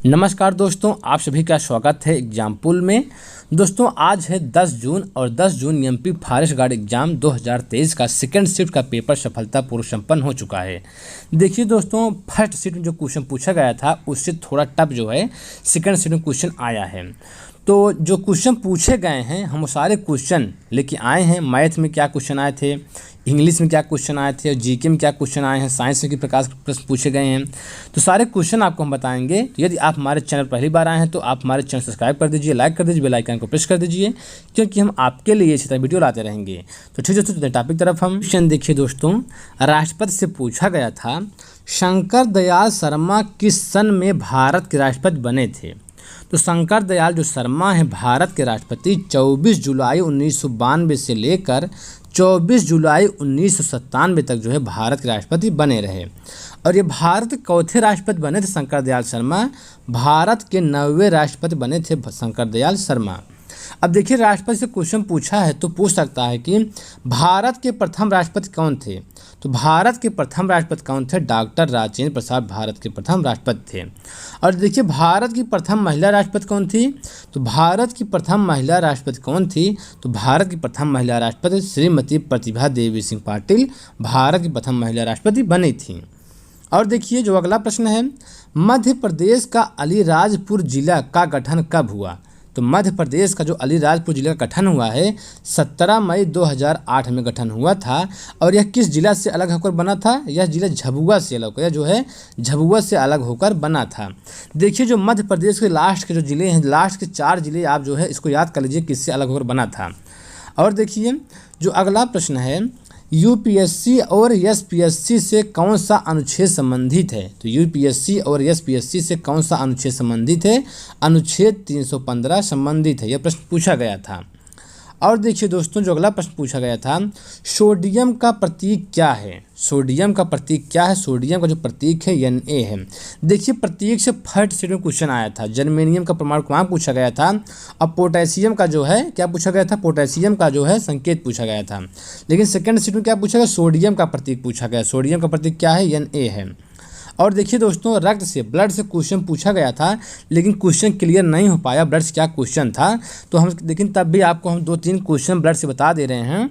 नमस्कार दोस्तों, आप सभी का स्वागत है एग्जाम्पुल में। दोस्तों आज है 10 जून और 10 जून एमपी फॉरेस्ट गार्ड एग्जाम 2023 का सेकंड शिफ्ट का पेपर सफलतापूर्वक संपन्न हो चुका है। देखिए दोस्तों, फर्स्ट शिफ्ट में जो क्वेश्चन पूछा गया था उससे थोड़ा टफ जो है सेकंड शिफ्ट में क्वेश्चन आया है। तो जो क्वेश्चन पूछे गए हैं हम सारे क्वेश्चन लेके आए हैं। मैथ में क्या क्वेश्चन आए थे, इंग्लिश में क्या क्वेश्चन आए थे और जीके में क्या क्वेश्चन आए हैं, साइंस में किस प्रकार के प्रश्न पूछे गए हैं, तो सारे क्वेश्चन आपको हम बताएंगे। तो यदि आप हमारे चैनल पहली बार आए हैं तो आप हमारे चैनल सब्सक्राइब कर दीजिए, लाइक कर दीजिए, बेल आइकन को प्रेस कर दीजिए, क्योंकि हम आपके लिए इसी तरह वीडियो लाते रहेंगे। तो ठीक है दोस्तों, टॉपिक तरफ हम क्वेश्चन देखिए दोस्तों। राष्ट्रपति से पूछा गया था, शंकर दयाल शर्मा किस सन में भारत के राष्ट्रपति बने थे। तो शंकर दयाल जो शर्मा है भारत के राष्ट्रपति 24 जुलाई 1992 से लेकर 24 जुलाई 1997 तक जो है भारत के राष्ट्रपति बने रहे। और ये भारत के चौथे राष्ट्रपति बने थे शंकर दयाल शर्मा। भारत के 9वें राष्ट्रपति बने थे शंकर दयाल शर्मा। अब देखिए, राष्ट्रपति से क्वेश्चन पूछा है तो पूछ सकता है कि भारत के प्रथम राष्ट्रपति कौन थे। तो भारत के प्रथम राष्ट्रपति कौन थे? डॉक्टर राजेंद्र प्रसाद भारत के प्रथम राष्ट्रपति थे। और देखिए, भारत की प्रथम महिला राष्ट्रपति कौन थी? तो भारत की प्रथम महिला राष्ट्रपति कौन थी? तो भारत की प्रथम महिला राष्ट्रपति श्रीमती प्रतिभा देवी सिंह पाटिल भारत की प्रथम महिला राष्ट्रपति बनी थी। और देखिए जो अगला प्रश्न है, मध्य प्रदेश का अलीराजपुर जिला का गठन कब हुआ। तो मध्य प्रदेश का जो अलीराजपुर जिला का गठन हुआ है 17 मई 2008 में गठन हुआ था। और यह किस जिला से अलग होकर बना था? यह जिला झाबुआ से अलग होकर, जो है झाबुआ से अलग होकर बना था। देखिए, जो मध्य प्रदेश के लास्ट के जो जिले हैं, लास्ट के 4 जिले आप जो है इसको याद कर लीजिए किससे अलग होकर बना था। और देखिए जो अगला प्रश्न है, यूपीएससी और एसपीएससी से कौन सा अनुच्छेद संबंधित है। तो यूपीएससी और एसपीएससी से कौन सा अनुच्छेद संबंधित है? अनुच्छेद 315 संबंधित है। यह प्रश्न पूछा गया था। और देखिए दोस्तों, जो अगला प्रश्न पूछा गया था, सोडियम का प्रतीक क्या है। सोडियम का प्रतीक क्या है? सोडियम का जो प्रतीक है Na है। देखिए, प्रतीक से फर्स्ट शिफ्ट में क्वेश्चन आया था। जर्मेनियम का परमाणु क्रमांक पूछा गया था। अब पोटेशियम का जो है क्या पूछा गया था? पोटेशियम का जो है संकेत पूछा गया था। लेकिन सेकंड शिफ्ट में क्या पूछा गया? सोडियम का प्रतीक पूछा गया। सोडियम का प्रतीक क्या है? Na है। और देखिए दोस्तों, रक्त से ब्लड से क्वेश्चन पूछा गया था, लेकिन क्वेश्चन क्लियर नहीं हो पाया ब्लड से क्या क्वेश्चन था। तो हम लेकिन तब भी आपको हम 2-3 क्वेश्चन ब्लड से बता दे रहे हैं।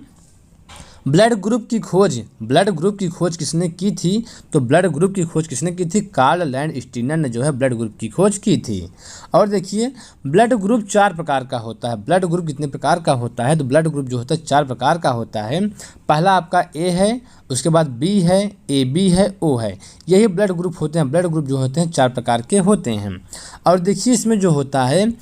ब्लड ग्रुप की खोज किसने की थी? तो ब्लड ग्रुप की खोज किसने की थी? कार्ल लैंडस्टीनर ने जो है ब्लड ग्रुप की खोज की थी। और देखिए, ब्लड ग्रुप 4 प्रकार का होता है। ब्लड ग्रुप कितने प्रकार का होता है? तो ब्लड ग्रुप जो होता है 4 प्रकार का होता है। पहला आपका ए है, उसके बाद बी है, AB है, O है। यही ब्लड ग्रुप होते हैं। ब्लड ग्रुप जो होते हैं 4 प्रकार के होते हैं। और देखिए, इसमें जो होता है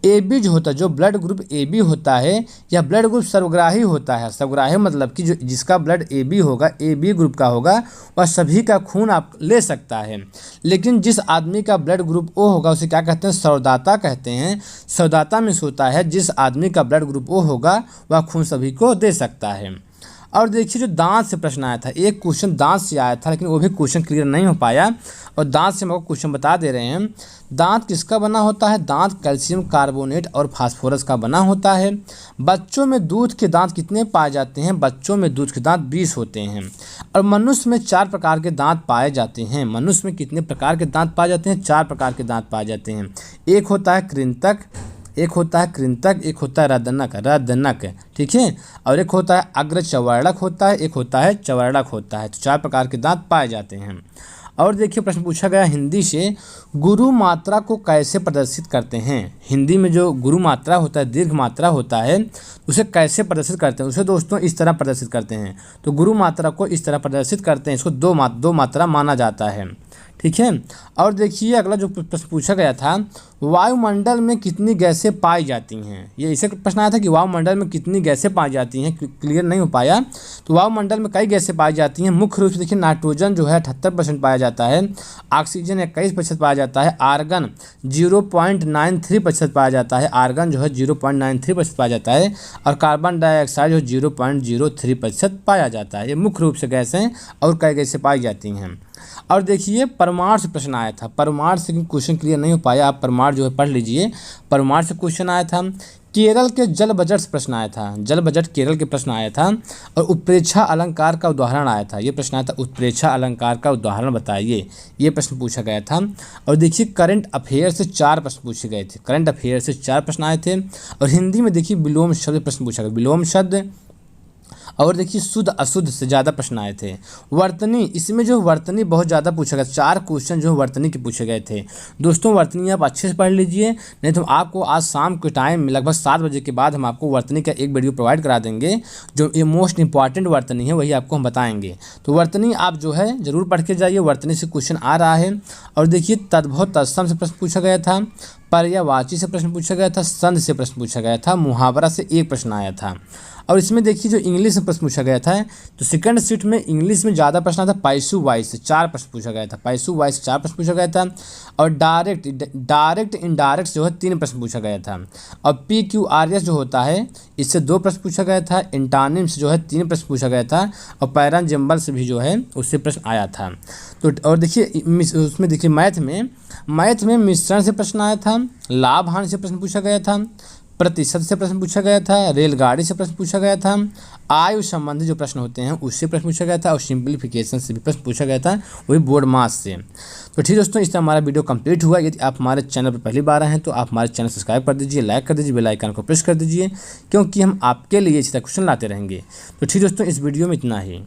AB जो होता है, जो ब्लड ग्रुप AB होता है, यह ब्लड ग्रुप सर्वग्राही होता है। सर्वग्राही मतलब कि जो जिसका ब्लड AB होगा, AB ग्रुप का होगा, वह सभी का खून आप ले सकता है। लेकिन जिस आदमी का ब्लड ग्रुप O होगा उसे क्या कहते हैं? सौदाता कहते हैं। सौदाता में होता है जिस आदमी का ब्लड ग्रुप O होगा वह खून सभी को दे सकता है। और देखिए, जो दांत से प्रश्न आया था, एक क्वेश्चन दांत से आया था, लेकिन वो भी क्वेश्चन क्लियर नहीं हो पाया। और दांत से हम आपको क्वेश्चन बता दे रहे हैं। दांत किसका बना होता है? दांत कैल्शियम कार्बोनेट और फास्फोरस का बना होता है। बच्चों में दूध के दांत कितने पाए जाते हैं? बच्चों में दूध के दांत 20 होते हैं। और मनुष्य में 4 प्रकार के दांत पाए जाते हैं। मनुष्य में कितने प्रकार के दांत पाए जाते हैं? 4 प्रकार के दांत पाए जाते हैं। एक होता है कृंतक, एक होता है कृंतक, एक होता है रदनक, ठीक है। और एक होता है अग्रचवर्णक होता है, एक होता है चवर्णक होता है। तो 4 प्रकार के दांत पाए जाते हैं। और देखिए, प्रश्न पूछा गया हिंदी से, गुरु मात्रा को कैसे प्रदर्शित करते हैं। हिंदी में जो गुरु मात्रा होता है, दीर्घ मात्रा होता है, उसे कैसे प्रदर्शित करते हैं? उसे दोस्तों इस तरह प्रदर्शित करते हैं। तो गुरु मात्रा को इस तरह प्रदर्शित करते हैं। इसको दो मात्रा माना जाता है, ठीक है। और देखिए, अगला जो प्रश्न पूछा गया था, वायुमंडल में कितनी गैसें पाई जाती हैं। ये ऐसे प्रश्न आया था कि वायुमंडल में कितनी गैसें पाई जाती हैं, क्लियर नहीं हो पाया। तो वायुमंडल में कई गैसें पाई जाती हैं। मुख्य रूप से देखिए, नाइट्रोजन जो है 78% पाया जाता है, ऑक्सीजन 21% पाया जाता है, आर्गन 0.93% पाया जाता है, आर्गन जो है 0.93% पाया जाता है, और कार्बन डाइऑक्साइड जो 0.03% पाया जाता है। ये मुख्य रूप से गैसें और कई गैसें पाई जाती हैं। और देखिए, परमाणु से प्रश्न आया था। परमाणु से क्वेश्चन क्लियर नहीं हो पाया। आप परमाणु परमार जो है पढ़ लीजिए। परमार से क्वेश्चन आया था। केरल के जल बजट से प्रश्न आया था, जल बजट केरल के प्रश्न आया था। और उत्प्रेक्षा अलंकार का उदाहरण आया था, ये प्रश्न आया था, उत्प्रेक्षा अलंकार का उदाहरण बताइए, ये प्रश्न पूछा गया था। और देखिए करंट अफेयर से 4 प्रश्न पूछे गए थे, करंट अफेयर से 4 प्रश्न आए थे। और हिंदी में देखिए विलोम शब्द प्रश्न पूछा गया, विलोम शब्द। और देखिए शुद्ध अशुद्ध से ज़्यादा प्रश्न आए थे। वर्तनी, इसमें जो वर्तनी बहुत ज़्यादा पूछा गया, 4 क्वेश्चन जो वर्तनी के पूछे गए थे। दोस्तों वर्तनी आप अच्छे से पढ़ लीजिए, नहीं तो आपको आज शाम के टाइम में लगभग 7 बजे के बाद हम आपको वर्तनी का एक वीडियो प्रोवाइड करा देंगे, जो ये मोस्ट इंपॉर्टेंट वर्तनी है वही आपको हम बताएंगे। तो वर्तनी आप जो है ज़रूर पढ़ के जाइए, वर्तनी से क्वेश्चन आ रहा है। और देखिए तद्भव तत्सम से प्रश्न पूछा गया था, पर्यायवाची से प्रश्न पूछा गया था, संध से प्रश्न पूछा गया था, मुहावरा से एक प्रश्न आया था। और इसमें देखिए जो इंग्लिश में प्रश्न पूछा गया था, तो सेकंड शिफ्ट में इंग्लिश में ज़्यादा प्रश्न था, पैसू वाइज से 4 प्रश्न पूछा गया था, पैसू वाइज से 4 प्रश्न पूछा गया था। और डायरेक्ट इनडायरेक्ट जो है 3 प्रश्न पूछा गया था। और PQRS जो होता है इससे 2 प्रश्न पूछा गया था। इंटानिम से जो है 3 प्रश्न पूछा गया था। और पैरन जम्बल से भी जो है उससे प्रश्न आया था। तो और देखिए उसमें देखिए मैथ में मिश्रण से प्रश्न आया था, लाभ हानि से प्रश्न पूछा गया था, प्रतिशत से प्रश्न पूछा गया था, रेलगाड़ी से प्रश्न पूछा गया था, आयु संबंधी जो प्रश्न होते हैं उससे प्रश्न पूछा गया था। और सिंप्लीफिकेशन से भी प्रश्न पूछा गया था, वही बोर्ड मास से। तो ठीक दोस्तों, इस तरह हमारा वीडियो कंप्लीट हुआ। यदि आप हमारे चैनल पर पहली बार आए हैं तो आप हमारे चैनल सब्सक्राइब कर दीजिए, लाइक कर दीजिए, बेल आइकन को प्रेस कर दीजिए, क्योंकि हम आपके लिए इसी तरह क्वेश्चन लाते रहेंगे। तो ठीक दोस्तों, इस वीडियो में इतना ही।